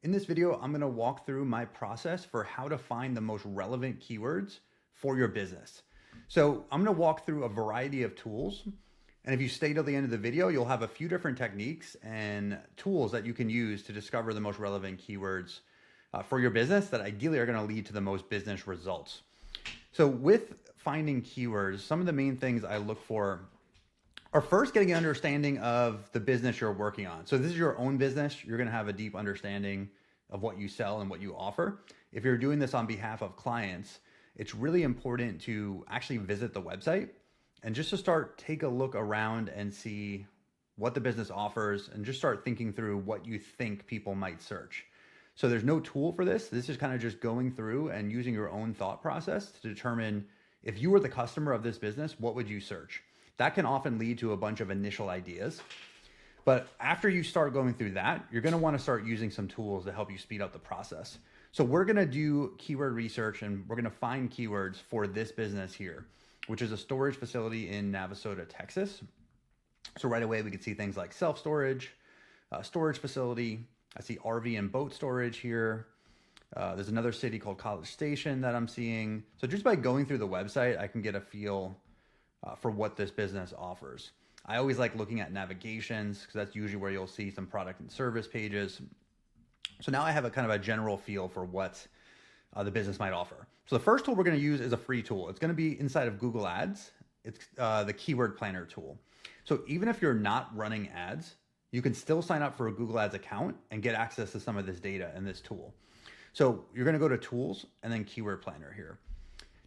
In this video, I'm gonna walk through my process for how to find the most relevant keywords for your business. So I'm gonna walk through a variety of tools. And if you stay till the end of the video, you'll have a few different techniques and tools that you can use to discover the most relevant keywords for your business that ideally are gonna lead to the most business results. So with finding keywords, some of the main things I look for are first getting an understanding of the business you're working on. So this is your own business. You're going to have a deep understanding of what you sell and what you offer. If you're doing this on behalf of clients, it's really important to actually visit the website and just to take a look around and see what the business offers and just start thinking through what you think people might search. So there's no tool for this. This is kind of just going through and using your own thought process to determine if you were the customer of this business, what would you search? That can often lead to a bunch of initial ideas. But after you start going through that, you're gonna wanna start using some tools to help you speed up the process. So we're gonna do keyword research and we're gonna find keywords for this business here, which is a storage facility in Navasota, Texas. So right away we could see things like self-storage, storage facility. I see RV and boat storage here. There's another city called College Station that I'm seeing. So just by going through the website, I can get a feel for what this business offers. I always like looking at navigations because that's usually where you'll see some product and service pages. So now I have a kind of a general feel for what the business might offer. So the first tool we're going to use is a free tool. It's going to be inside of Google Ads. It's the Keyword Planner tool. So even if you're not running ads, you can still sign up for a Google Ads account and get access to some of this data in this tool. So you're going to go to Tools and then Keyword Planner here.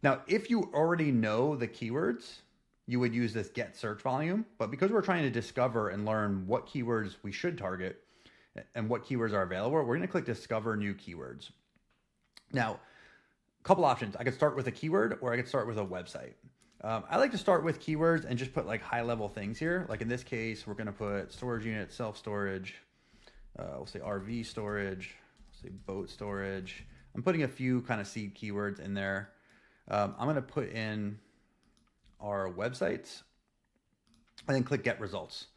Now, if you already know the keywords, you would use this get search volume, but because we're trying to discover and learn what keywords we should target and what keywords are available, we're gonna click discover new keywords. Now, a couple options. I could start with a keyword or I could start with a website. I like to start with keywords and just put like high level things here. Like in this case, we're gonna put storage unit, self-storage, we'll say RV storage, we'll say boat storage. I'm putting a few kind of seed keywords in there. I'm gonna put in our websites and then click get results.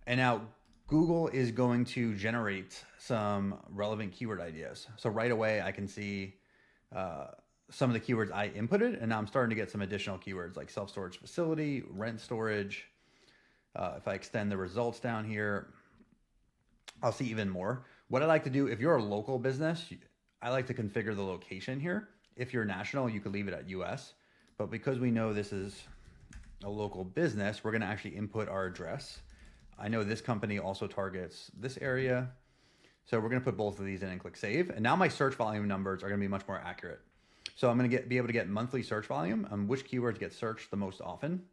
And now Google is going to generate some relevant keyword ideas. So right away I can see some of the keywords I inputted, and now I'm starting to get some additional keywords like self-storage facility, rent storage. If I extend the results down here, I'll see even more. What I like to do, if you're a local business, I like to configure the location here. If you're national, you could leave it at US. But because we know this is a local business, we're gonna actually input our address. I know this company also targets this area. So we're gonna put both of these in and click save. And now my search volume numbers are gonna be much more accurate. So I'm gonna be able to get monthly search volume on which keywords get searched the most often.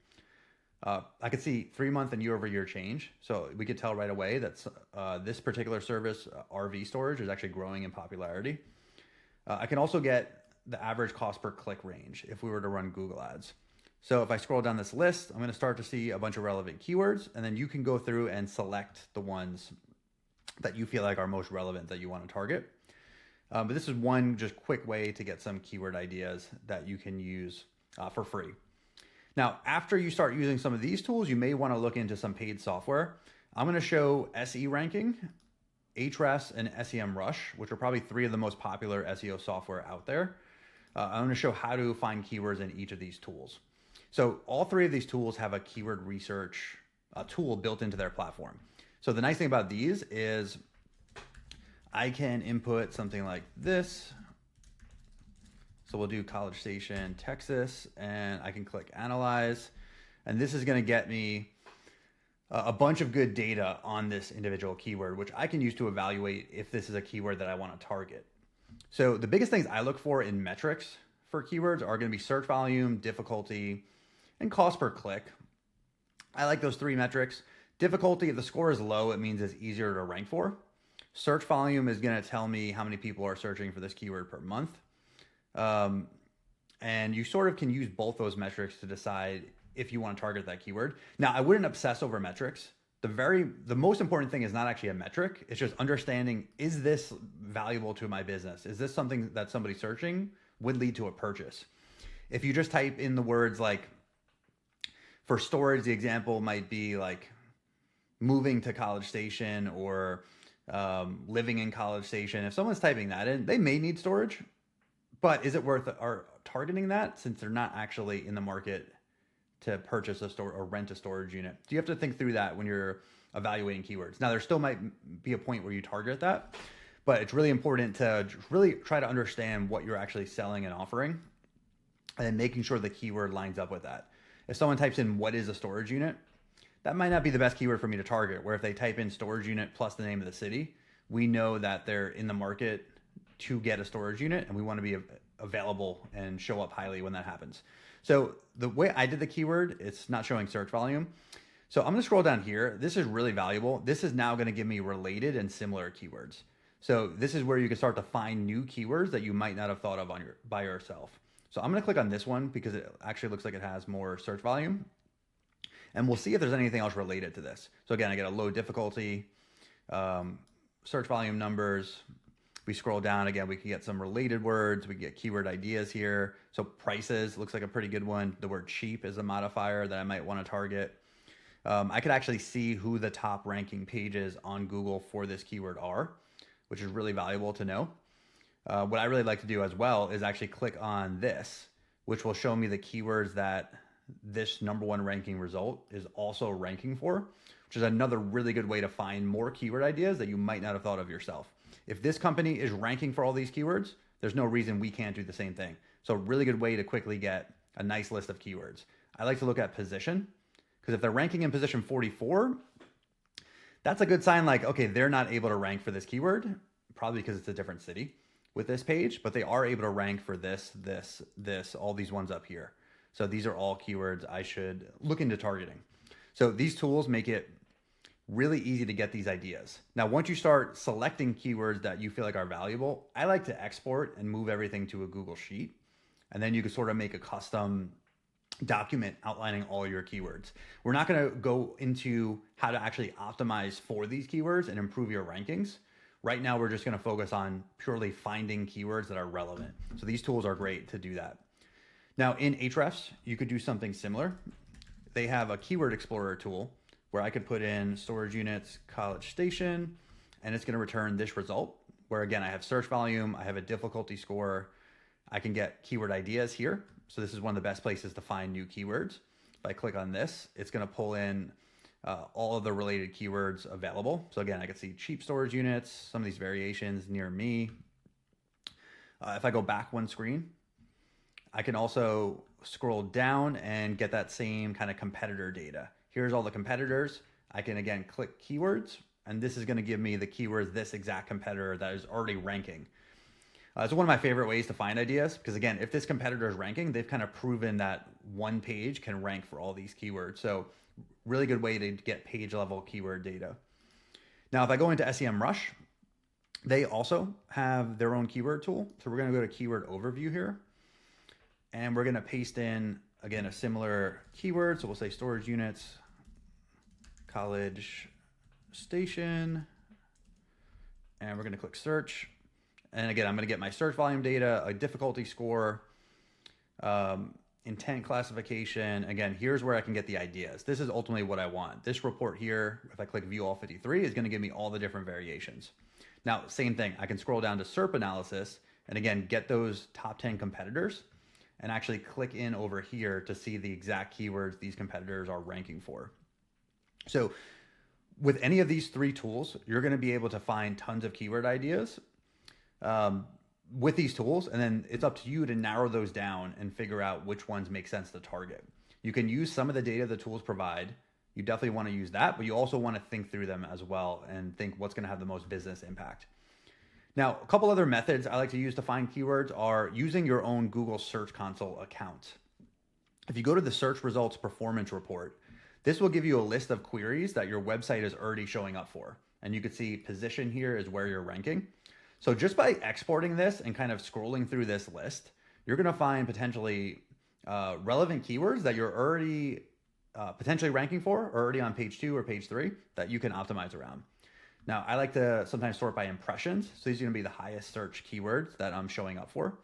I could see 3-month and year-over-year change. So we could tell right away that this particular service, RV storage, is actually growing in popularity. I can also get the average cost per click range if we were to run Google Ads. So if I scroll down this list, I'm going to start to see a bunch of relevant keywords, and then you can go through and select the ones that you feel like are most relevant that you want to target. But this is one just quick way to get some keyword ideas that you can use for free. Now, after you start using some of these tools, you may want to look into some paid software. I'm going to show SE ranking, Ahrefs, and SEMrush, which are probably 3 of the most popular SEO software out there. I'm going to show how to find keywords in each of these tools. So all 3 of these tools have a keyword research tool built into their platform. So the nice thing about these is I can input something like this. So we'll do College Station, Texas, and I can click analyze. And this is going to get me a bunch of good data on this individual keyword, which I can use to evaluate if this is a keyword that I want to target. So the biggest things I look for in metrics for keywords are going to be search volume, difficulty, and cost per click. I like those 3 metrics. Difficulty, if the score is low, it means it's easier to rank for. Search volume is going to tell me how many people are searching for this keyword per month. And you sort of can use both those metrics to decide if you want to target that keyword. Now, I wouldn't obsess over metrics. The most important thing is not actually a metric. It's just understanding, is this valuable to my business? Is this something that somebody searching would lead to a purchase? If you just type in the words like, for storage, the example might be like moving to College Station or living in College Station. If someone's typing that in, they may need storage, but is it worth targeting that since they're not actually in the market to purchase a store or rent a storage unit? Do you have to think through that when you're evaluating keywords? Now, there still might be a point where you target that, but it's really important to really try to understand what you're actually selling and offering, and then making sure the keyword lines up with that. If someone types in what is a storage unit, that might not be the best keyword for me to target, where if they type in storage unit plus the name of the city, we know that they're in the market to get a storage unit, and we want to be available and show up highly when that happens. So the way I did the keyword, it's not showing search volume. So I'm going to scroll down here. This is really valuable. This is now going to give me related and similar keywords. So this is where you can start to find new keywords that you might not have thought of by yourself. So I'm going to click on this one because it actually looks like it has more search volume. And we'll see if there's anything else related to this. So again, I get a low difficulty, search volume numbers. We scroll down again, we can get some related words. We can get keyword ideas here. So prices looks like a pretty good one. The word cheap is a modifier that I might want to target. I could actually see who the top ranking pages on Google for this keyword are, which is really valuable to know. What I really like to do as well is actually click on this, which will show me the keywords that this #1 ranking result is also ranking for, which is another really good way to find more keyword ideas that you might not have thought of yourself. If this company is ranking for all these keywords, there's no reason we can't do the same thing. So a really good way to quickly get a nice list of keywords. I like to look at position, because if they're ranking in position 44, that's a good sign like, okay, they're not able to rank for this keyword, probably because it's a different city with this page, but they are able to rank for this, all these ones up here. So these are all keywords I should look into targeting. So these tools make it really easy to get these ideas. Now, once you start selecting keywords that you feel like are valuable, I like to export and move everything to a Google Sheet. And then you can sort of make a custom document outlining all your keywords. We're not going to go into how to actually optimize for these keywords and improve your rankings. Right now, we're just going to focus on purely finding keywords that are relevant. So these tools are great to do that. Now in Ahrefs, you could do something similar. They have a keyword explorer tool where I could put in storage units, College Station, and it's going to return this result where again, I have search volume, I have a difficulty score, I can get keyword ideas here. So this is one of the best places to find new keywords. If I click on this, it's going to pull in all of the related keywords available. So again, I can see cheap storage units, some of these variations near me. If I go back one screen, I can also scroll down and get that same kind of competitor data. Here's all the competitors. I can again click keywords, and this is going to give me the keywords this exact competitor that is already ranking. It's one of my favorite ways to find ideas because again, if this competitor is ranking, they've kind of proven that one page can rank for all these keywords. So really good way to get page level keyword data. Now, if I go into SEMrush, they also have their own keyword tool. So we're going to go to keyword overview here. And we're going to paste in, again, a similar keyword. So we'll say storage units, College Station, and we're going to click search. And again, I'm going to get my search volume data, a difficulty score, intent classification. Again, here's where I can get the ideas. This is ultimately what I want. This report here, if I click view all 53, is going to give me all the different variations. Now, same thing. I can scroll down to SERP analysis and again, get those top 10 competitors and actually click in over here to see the exact keywords these competitors are ranking for. So with any of these three tools, you're going to be able to find tons of keyword ideas with these tools, and then it's up to you to narrow those down and figure out which ones make sense to target. You can use some of the data the tools provide. You definitely want to use that, but you also want to think through them as well and think what's going to have the most business impact. Now, a couple other methods I like to use to find keywords are using your own Google Search Console account. If you go to the search results performance report, this will give you a list of queries that your website is already showing up for. And you can see position here is where you're ranking. So just by exporting this and kind of scrolling through this list, you're going to find potentially relevant keywords that you're already potentially ranking for, or already on page 2 or page 3 that you can optimize around. Now, I like to sometimes sort by impressions. So these are going to be the highest search keywords that I'm showing up for.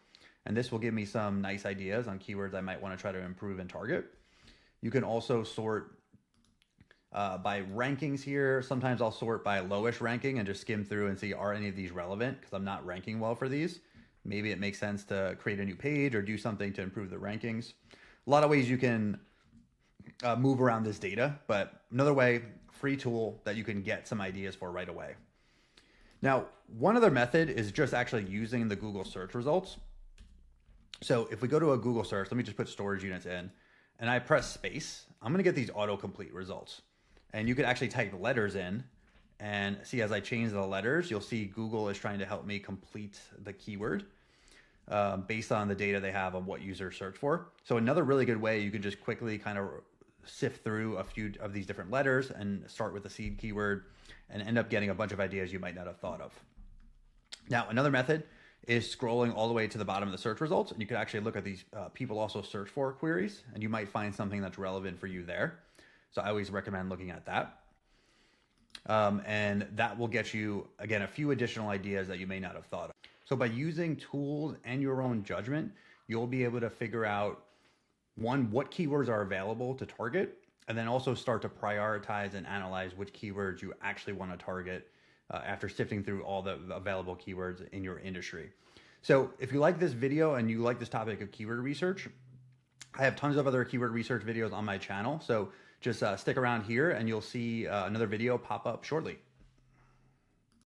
And this will give me some nice ideas on keywords I might want to try to improve and target. You can also sort by rankings here. Sometimes I'll sort by lowest ranking and just skim through and see, are any of these relevant? Because I'm not ranking well for these. Maybe it makes sense to create a new page or do something to improve the rankings. A lot of ways you can move around this data, but another way, free tool that you can get some ideas for right away. Now, one other method is just actually using the Google search results. So if we go to a Google search, let me just put storage units in, and I press space, I'm gonna get these autocomplete results. And you could actually type letters in and see as I change the letters, you'll see Google is trying to help me complete the keyword based on the data they have on what users search for. So another really good way, you can just quickly kind of sift through a few of these different letters and start with the seed keyword and end up getting a bunch of ideas you might not have thought of. Now, another method is scrolling all the way to the bottom of the search results, and you can actually look at these people also search for queries, and you might find something that's relevant for you there. So I always recommend looking at that. And that will get you, again, a few additional ideas that you may not have thought of. So by using tools and your own judgment, you'll be able to figure out, one, what keywords are available to target, and then also start to prioritize and analyze which keywords you actually want to target after sifting through all the available keywords in your industry. So if you like this video and you like this topic of keyword research, I have tons of other keyword research videos on my channel. So just stick around here and you'll see another video pop up shortly.